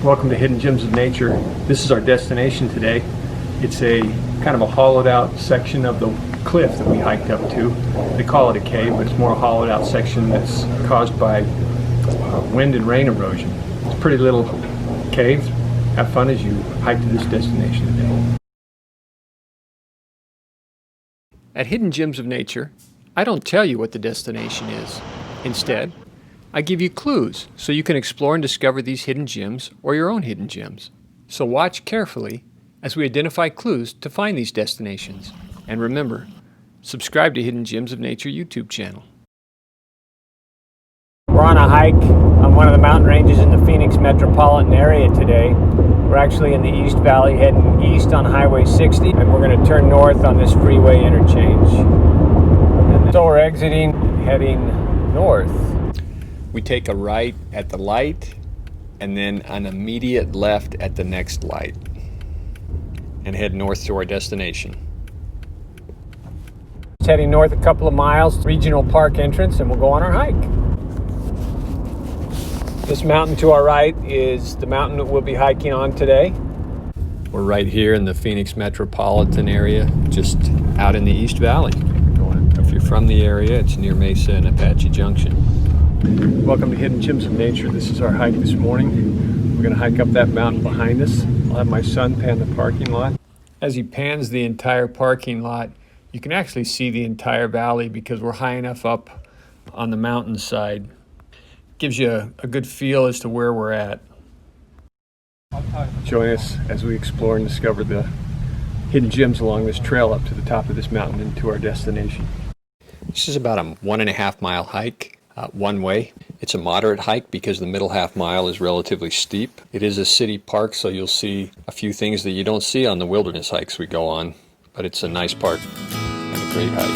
Welcome to Hidden Gems of Nature. This is our destination today. It's a kind of a hollowed out section of the cliff that we hiked up to. They call it a cave, but it's more a hollowed out section that's caused by wind and rain erosion. It's a pretty little cave. Have fun as you hike to this destination today. At Hidden Gems of Nature, I don't tell you what the destination is. Instead, I give you clues so you can explore and discover these hidden gems or your own hidden gems. So watch carefully as we identify clues to find these destinations. And remember, subscribe to Hidden Gems of Nature YouTube channel. We're on a hike on one of the mountain ranges in the Phoenix metropolitan area today. We're actually in the East Valley heading east on Highway 60, and we're going to turn north on this freeway interchange. And so we're exiting and heading north. We take a right at the light and then an immediate left at the next light and head north to our destination. Just heading north a couple of miles, regional park entrance, and we'll go on our hike. This mountain to our right is the mountain that we'll be hiking on today. We're right here in the Phoenix metropolitan area, just out in the East Valley. If you're from the area, it's near Mesa and Apache Junction. Welcome to Hidden Gems of Nature. This is our hike this morning. We're going to hike up that mountain behind us. I'll have my son pan the parking lot. As he pans the entire parking lot, you can actually see the entire valley because we're high enough up on the mountainside. Gives you a good feel as to where we're at. Join us as we explore and discover the hidden gems along this trail up to the top of this mountain and to our destination. This is about a 1.5 mile hike. One way. It's a moderate hike because the middle half mile is relatively steep. It is a city park, so you'll see a few things that you don't see on the wilderness hikes we go on, but it's a nice park and a great hike.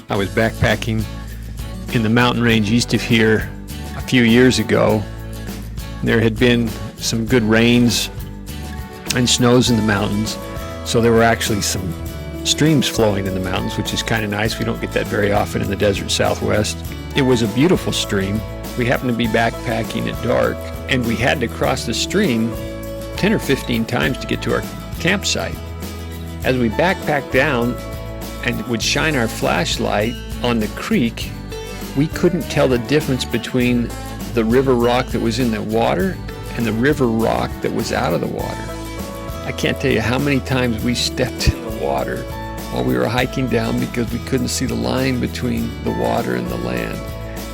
I was backpacking in the mountain range east of here a few years ago. There had been some good rains and snows in the mountains, so there were actually some streams flowing in the mountains, which is kind of nice. We don't get that very often in the desert Southwest. It was a beautiful stream. We happened to be backpacking at dark, and we had to cross the stream 10 or 15 times to get to our campsite. As we backpacked down and would shine our flashlight on the creek, we couldn't tell the difference between the river rock that was in the water and the river rock that was out of the water. I can't tell you how many times we stepped in the water while we were hiking down because we couldn't see the line between the water and the land.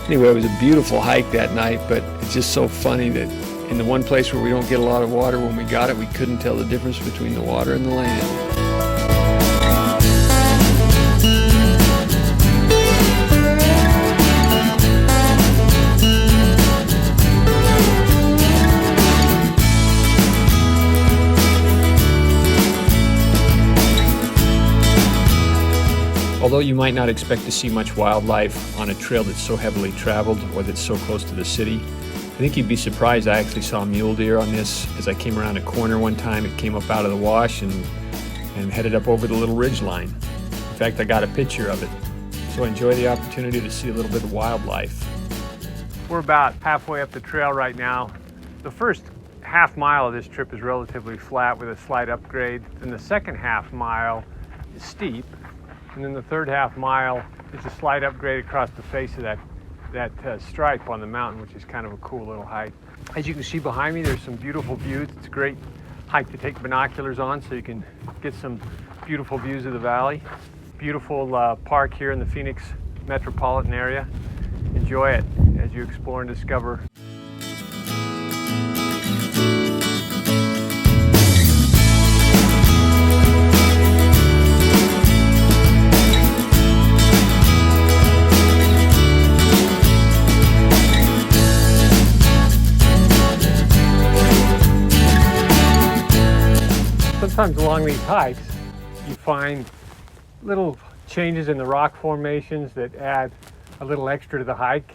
Anyway, it was a beautiful hike that night, but it's just so funny that in the one place where we don't get a lot of water, when we got it, we couldn't tell the difference between the water and the land. Although you might not expect to see much wildlife on a trail that's so heavily traveled or that's so close to the city, I think you'd be surprised. I actually saw mule deer on this as I came around a corner one time. It came up out of the wash and headed up over the little ridge line. In fact, I got a picture of it. So enjoy the opportunity to see a little bit of wildlife. We're about halfway up the trail right now. The first half mile of this trip is relatively flat with a slight upgrade. And the second half mile is steep. And then the third half mile is a slight upgrade across the face of that stripe on the mountain, which is kind of a cool little hike. As you can see behind me, there's some beautiful views. It's a great hike to take binoculars on so you can get some beautiful views of the valley. Beautiful park here in the Phoenix metropolitan area. Enjoy it as you explore and discover. Sometimes along these hikes, you find little changes in the rock formations that add a little extra to the hike.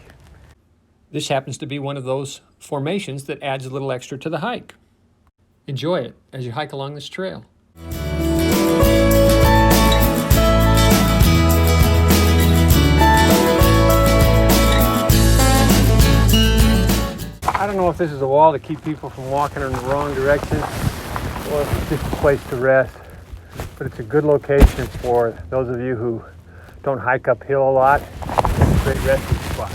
This happens to be one of those formations that adds a little extra to the hike. Enjoy it as you hike along this trail. don't know if this is a wall to keep people from walking in the wrong direction or if it's just a place to rest, but it's a good location for those of you who don't hike uphill a lot. It's a great resting spot.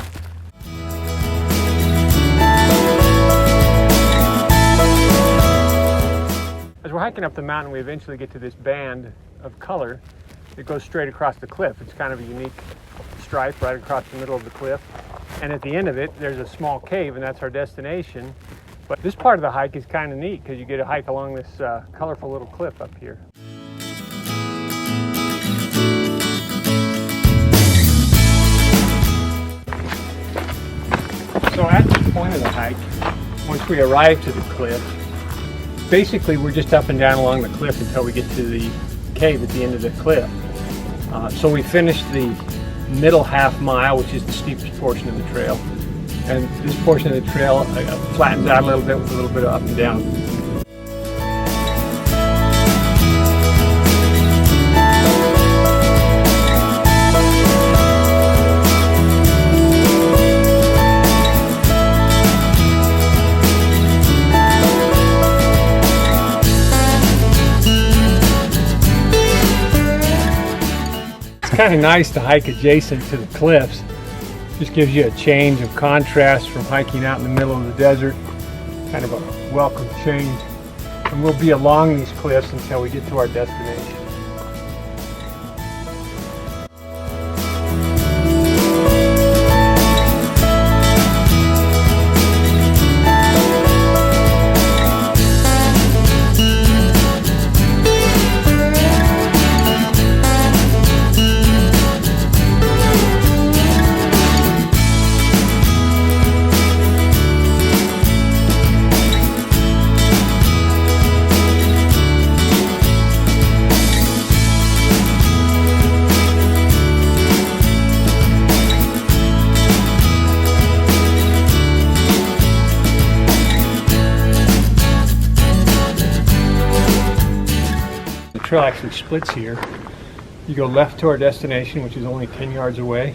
As we're hiking up the mountain, we eventually get to this band of color that goes straight across the cliff. It's kind of a unique stripe right across the middle of the cliff. And at the end of it, there's a small cave, and that's our destination. But this part of the hike is kind of neat because you get to hike along this colorful little cliff up here. So at this point of the hike, once we arrive to the cliff, basically we're just up and down along the cliff until we get to the cave at the end of the cliff. So we finished the middle half mile, which is the steepest portion of the trail. And this portion of the trail flattens out a little bit with a little bit of up and down. Kind of nice to hike adjacent to the cliffs. Just gives you a change of contrast from hiking out in the middle of the desert. Kind of a welcome change. And we'll be along these cliffs until we get to our destination. The trail actually splits here. You go left to our destination, which is only 10 yards away.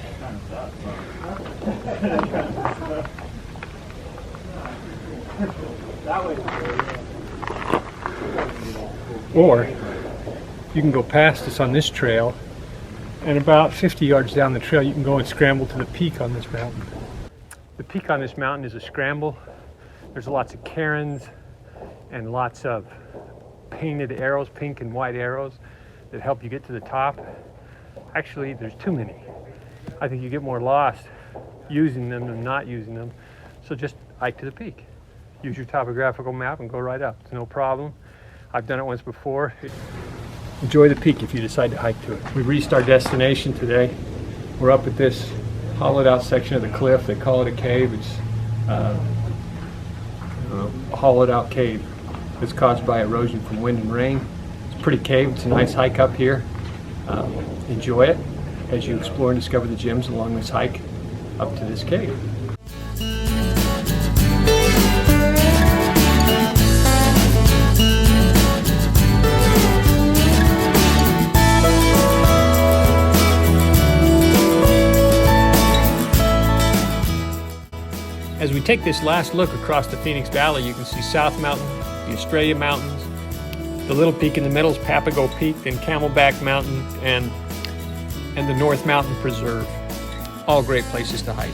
Or you can go past us on this trail, and about 50 yards down the trail you can go and scramble to the peak on this mountain. The peak on this mountain is a scramble. There's lots of cairns and lots of painted arrows, pink and white arrows, that help you get to the top. Actually, there's too many. I think you get more lost using them than not using them. So just hike to the peak. Use your topographical map and go right up. It's no problem. I've done it once before. Enjoy the peak if you decide to hike to it. We reached our destination today. We're up at this hollowed out section of the cliff. They call it a cave. It's a hollowed out cave. It's caused by erosion from wind and rain. It's a pretty cave. It's a nice hike up here. Enjoy it as you explore and discover the gems along this hike up to this cave. As we take this last look across the Phoenix Valley, you can see South Mountain, the Australia Mountains, the little peak in the middle is Papago Peak, then Camelback Mountain, and the North Mountain Preserve. All great places to hike.